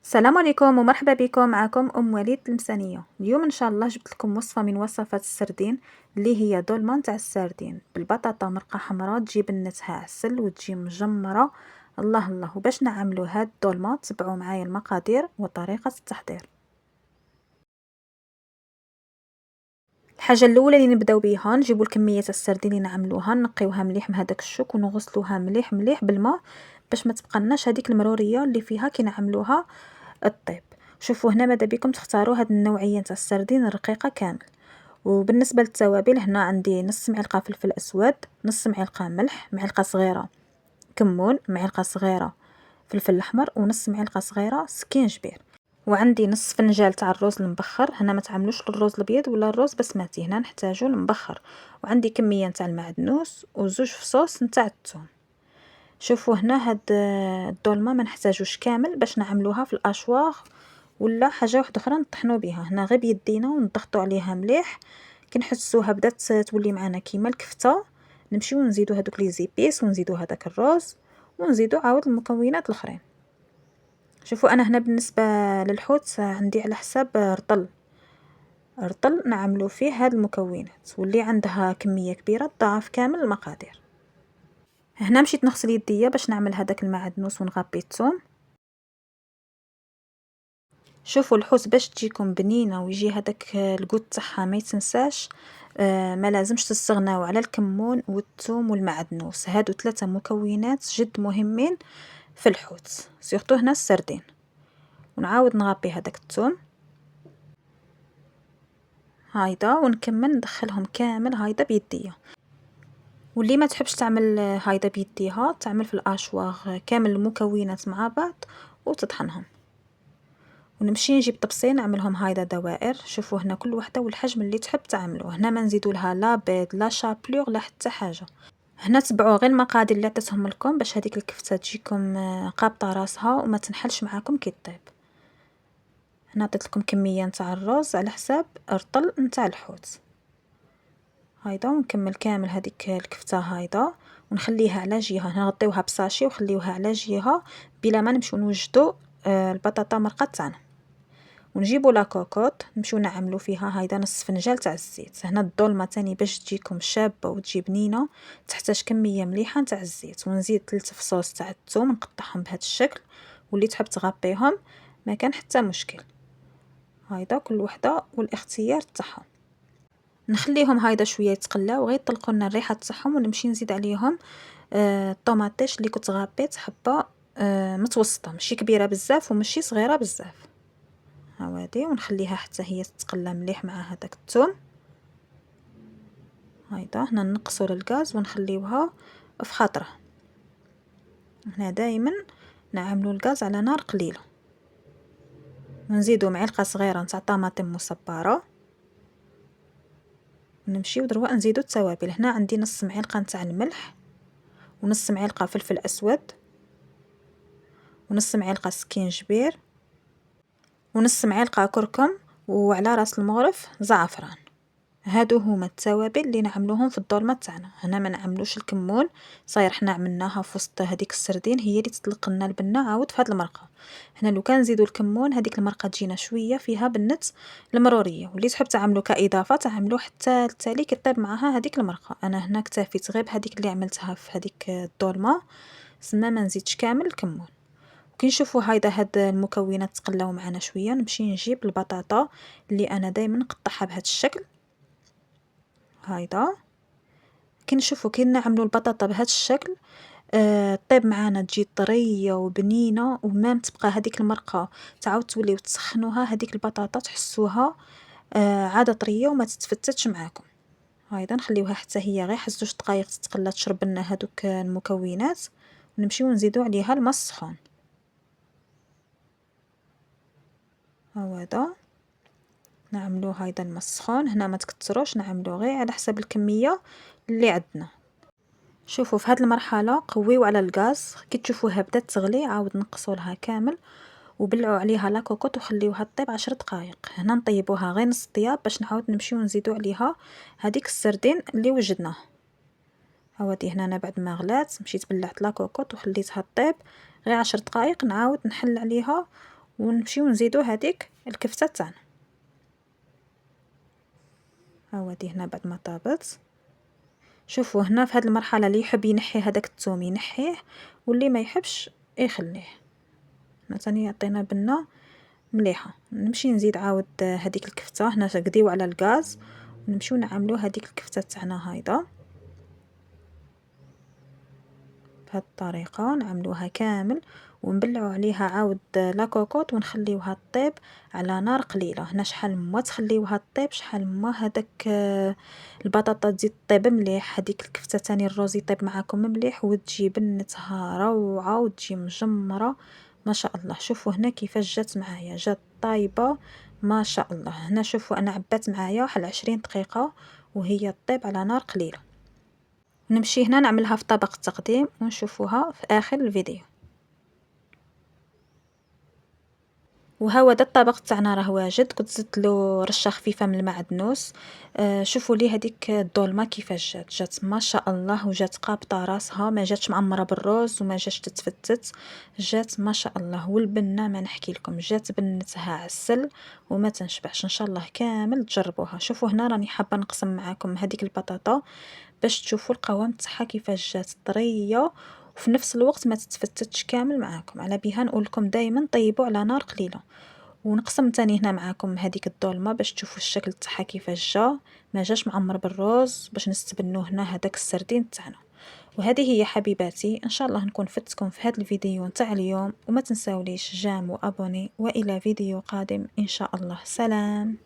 السلام عليكم ومرحبا بكم. معكم وليد المسانية. اليوم ان شاء الله جبت لكم وصفه من وصفات السردين اللي هي دولمة تاع السردين بالبطاطا مرقه حمراء، تجي بنتها عسل وتجي مجمره. الله الله. وباش نعملوا هاد الدولمة تبعوا معايا المقادير وطريقه التحضير. الحاجه الاولى اللي نبداو بها، نجيبوا الكميه تاع السردين اللي نعملوها، نقيوها مليح من هذاك الشوك ونغسلوها مليح مليح بالماء باش ما تبقى هذيك المروريه اللي فيها كي نعملوها الطيب. شوفوا هنا ماذا بكم تختاروا هاد النوعيه تاع السردين الرقيقه كامل. وبالنسبه للتوابل، هنا عندي نص معلقه فلفل اسود، نص معلقه ملح، معلقه صغيره كمون، معلقه صغيره فلفل احمر، ونص معلقه صغيره سكينجبير. وعندي نص فنجال تاع الرز المبخر. هنا ما تعملوش الرز الابيض ولا الرز بسمتي، هنا نحتاجو المبخر. وعندي كميه تاع المعدنوس وزوج فصوص نتاع الثوم. شوفوا هنا هاد الدولمه ما نحتاجوش كامل باش نعملوها في الاشواغ ولا حاجه واحده اخرى نطحنوا بها. هنا غير بيدينا ونضغطوا عليها مليح. كي نحسوها بدات تولي معنا كيما الكفته، نمشيو نزيدو هذوك لي زيبيس ونزيدو هذاك الرز ونزيدو عاود المكونات الاخرين. شوفوا انا هنا بالنسبه للحوت عندي على حساب رطل نعملو فيه هاد المكونات، واللي عندها كميه كبيره تضاعف كامل المقادير. هنا مشيت نغسل يديا باش نعمل هذاك المعدنوس ونغطي الثوم. شوفوا الحوت باش تجيكم بنينه ويجي هذاك القوت تاعها ما يتنساش، ما لازمش تستغناو على الكمون والثوم والمعدنوس. هادو 3 مكونات جد مهمين في الحوت، سورتو هنا السردين. ونعاود نغطي هذاك الثوم هايدا ونكمل ندخلهم كامل هايدا بيديا. واللي ما تحبش تعمل هايدا بيديها تعمل في الاشواغ كامل المكونات مع بعض وتطحنهم. ونمشي نجيب طبسين نعملهم هايدا دوائر. شوفوا هنا كل وحده والحجم اللي تحب تعملوه. هنا ما نزيدوا لها لا بيض لا شابلور لا حتى حاجه. هنا تبعوا غير المقادير اللي عطيتهم لكم باش هذيك الكفته تجيكم قابطه راسها وما تنحلش معاكم كي طيب. هنا عطيت لكم كميه نتاع الرز على حساب رطل نتاع الحوت هايدا. ونكمل كامل هذيك الكفته هايدا ونخليها على جهه، نغطيوها بساشي وخليوها على جهه بلا ما نمشيو نوجدوا البطاطا مرقه تاعنا. ونجيبوا لا كوكوط نمشيو نعملوا فيها هايدا نص فنجال تاع الزيت. هنا الدولمه تاني باش تجيكم شابه وتجي بنينه تحتاج كميه مليحه تاع الزيت. ونزيد 3 فصوص تاع الثوم نقطعهم بهذا الشكل، واللي تحب تغطيهم ما كان حتى مشكل. هايدا كل وحده والاختيار تاعها. نخليهم هايدا شويه يتقلاو غير يطلقوا لنا الريحه تاعهم، ونمشي نزيد عليهم الطوماطيش اللي كنت غابيت حبه متوسطه، ماشي كبيره بزاف وماشي صغيره بزاف. هاودي ونخليها حتى هي تتقلى مليح مع هذاك الثوم. هايدا هنا نقصوا للغاز ونخليوها في خاطره. هنا دائما نعملوا الغاز على نار قليله. ونزيدوا معلقه صغيره نتاع طماطم مصبره. ونمشيو دروا نزيدوا التوابل. هنا عندي نص معلقه نتاع الملح، ونص معلقه فلفل اسود، ونص معلقه سكينجبير، ونص معلقه كركم، وعلى راس المغرف زعفران. هادو هما التوابل اللي نعملوهم في الدولمه تاعنا. هنا ما نعملوش الكمون، صاير حنا عملناها في وسط هذيك السردين هي اللي تطلق لنا البنه عاود في هذه المرقه. هنا لو كان نزيدوا الكمون هذيك المرقه تجينا شويه فيها بنت المروريه. واللي تحب تعملو كاضافه تعملو حتى التالي كطيب معها هذيك المرقه. انا هنا اكتفيت غير بهذيك اللي عملتها في هذيك الدولمه، سما ما نزيدش كامل الكمون. كي نشوفوا هاد المكونات تقلاو معنا شويه نمشي نجيب البطاطا اللي انا دائما نقطعها بهذا الشكل هايدا. كي نشوفوا كي نعملوا البطاطا بهذا الشكل طيب معانا تجي طريه وبنينه، وما تبقى هذيك المرقه تعاود توليو تسخنوها هذيك البطاطا تحسوها عاده طريه وما تتفتتش معاكم. هايدا نخليوها حتى هي غير 2 دقائق تتقلى تشرب لنا هذوك المكونات، ونمشيو نزيدو عليها الماء السخون. هذا نعملو هايدا الماء السخون. هنا ما تكتروش، نعملو غير على حسب الكميه اللي عندنا. شوفوا في هذه المرحله قويو على الغاز. كي تشوفوها بدات تغلي عاود نقصوا لها كامل وبلعوا عليها لا كوكوط وخليوها طيب 10 دقائق. هنا نطيبوها غير نص طياب باش نعاود نمشيو نزيدو عليها هذيك السردين اللي وجدناها. هاودي هنا أنا بعد ما غلات مشيت بلعت لا كوكوط وخليتها طيب غير 10 دقائق. نعاود نحل عليها ونمشيو نزيدو هذيك الكفتة تاعنا. هاودي هنا بعد ما طابت. شوفوا هنا في هذه المرحله اللي يحب ينحي هذاك الثوم ينحيه، واللي ما يحبش يخليه. هنا ثاني عطينا بنه مليحه. نمشي نزيد عاود هذيك الكفته. هنا نقديو على الغاز ونمشيو نعملو هذيك الكفته تاعنا هايدا بهذه الطريقه. نعملوها كامل ونبلعوا عليها عاود لاكوكوط ونخليوها طيب على نار قليله. هنا شحال ما تخليوها طيب شحال ما هذاك البطاطا تزيد طيب مليح. هذيك الكفته تاني الروز يطيب معاكم مليح وتجي بنتها روعه وتجي مجمره ما شاء الله. شوفوا هنا كيفاش جات معايا، جات طايبه ما شاء الله. هنا شوفوا انا عبات معايا واحد 20 دقيقه وهي طيب على نار قليله. نمشي هنا نعملها في طبق التقديم ونشوفوها في آخر الفيديو. وهذا الطبق تاعنا راه واجد. كنت زدت له رشه خفيفه من المعدنوس. شوفوا لي هذيك الدولمه كيفاش جات ما شاء الله، وجات قابطه راسها، ما جاتش معمره بالروز وما جاتش تتفتت، جات ما شاء الله. والبنه ما نحكي لكم، جات بنتها عسل وما تنشبعش. ان شاء الله كامل تجربوها. شوفوا هنا راني حابه نقسم معاكم هذيك البطاطا باش تشوفوا القوام تاعها كيفاش جات طريه وفي نفس الوقت ما تتفتتش كامل معاكم. على بها نقول لكم دائما طيبوا على نار قليله. ونقسم تاني هنا معاكم هذيك الدولمه باش تشوفوا الشكل تاعها كيفاش جا، ما جاش معمر بالروز باش نستبنوا هنا هذاك السردين تاعنا. وهذه هي حبيباتي، ان شاء الله نكون فتكم في هذا الفيديو نتاع اليوم. وما تنساوليش جام وابوني، والى فيديو قادم ان شاء الله. سلام.